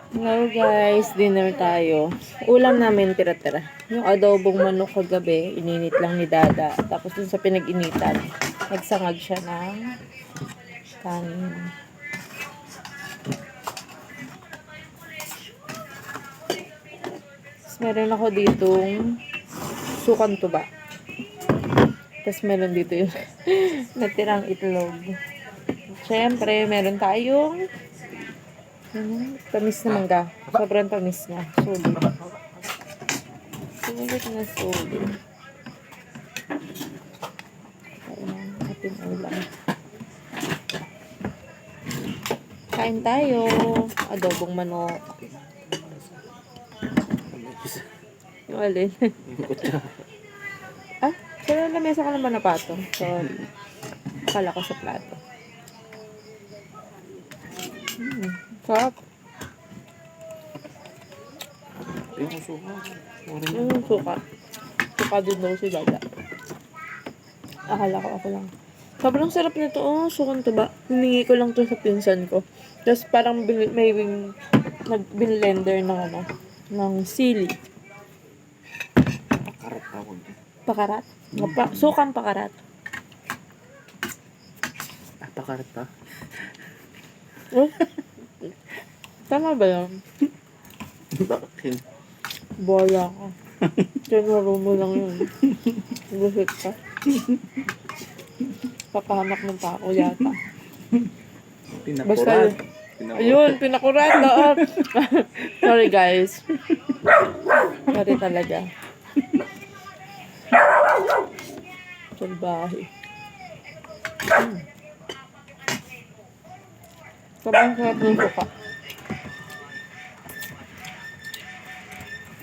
Hello guys, dinner tayo. Ulam namin tira-tira. Yung adobong manok kagabi, ininit lang ni Dada. Tapos dun sa pinag-initan, nagsangag siya ng kanin. Tapos meron ako ditong sukang tuba. Tapos meron dito yung natirang itlog. Siyempre, meron tayong tamis na mangga. Sobrang tamis niya. Sulit. Sulit na sulit. Ayan, ating ulam. Kain tayo. Adobong manok. Yung alin? Ah, sa lamesa ka naman na pato. Sorry. Akala ko sa plato. Sarap. Yung suka. Yung suka. Suka din daw si Dada. Akala ko ako lang. Sobrang sarap nito. Oh, sukang tuba. Humingi ko lang to sa pinsan ko. Tapos parang may nag-blender ng ano, ng sili. Karat tawag. Pakarat. Sukang pakarat. Ah, pakarat pa? Oh, tama ba yan? Bakit? Bola ka. Tinuro mo lang yun. Busit ka. Papahamak ng tao yata. Basta Pinakurat. ayun, pinakurat. Oo. Sorry guys. Sorry talaga. Salbahe. Sobrang sarap ng suka.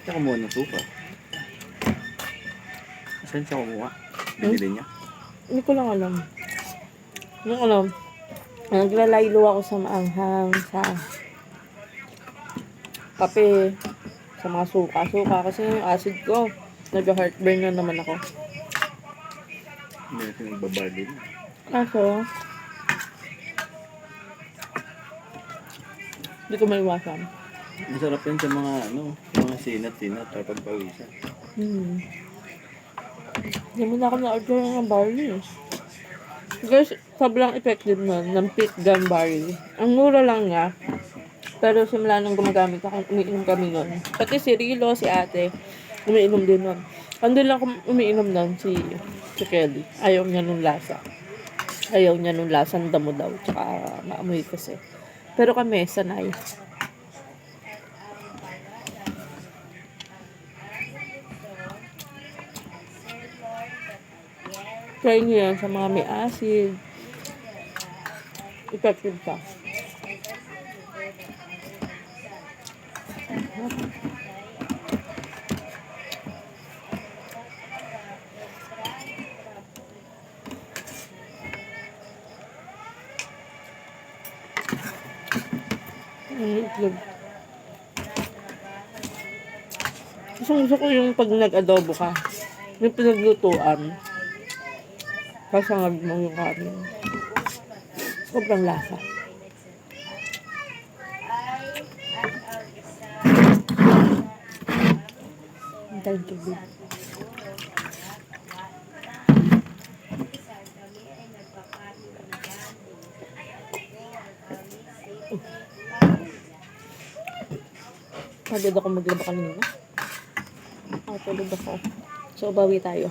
Siya kumuha ng suka. Saan siya kumuha? Binili niya? Hindi ko lang alam. Yung alam, naglalaylo ako sa maanghang, sa kape, sa mga suka-suka. Kasi yung acid ko, nag-heartburn na naman ako. Hindi natin nagbabarlin. Kaso, hindi ko maiwasan. Masarap yan sa mga mga sinat-sinat or pagpawisan. Hindi mo na ako na-order ng barley. Guys, sobrang effective nun ng peat gum barley. Ang mura lang niya. Pero simula nung gumagamit ako, umiinom kami nun. Pati si Rilo, si ate, umiinom din nun. Ando lang umiinom nun, si Kelly. Ayaw niya nung lasa. Ayaw niya nung lasa ng damo daw. Tsaka maamoy kasi. Pero kami, sanay. Try nyo yan sa mga may acid. Effective pa. Itlog. Gusto ko yung pag nag-adobo ka, yung pinaglutuan, kasangag mo yung kanin. Sobrang lasa. Ang tayong tubig. Pagod ako maglaba kanina. Tulog ako. So, bawi tayo.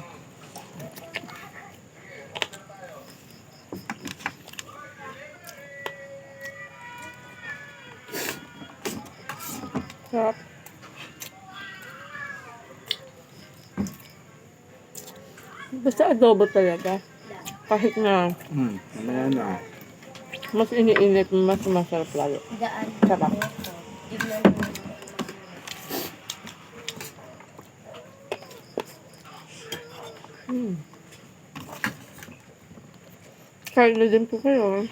Sarap. Basta adobo talaga. Kahit na Mamaya na. mas iniinit, mas masarap lalo. Sarap. Kain na din po kayo.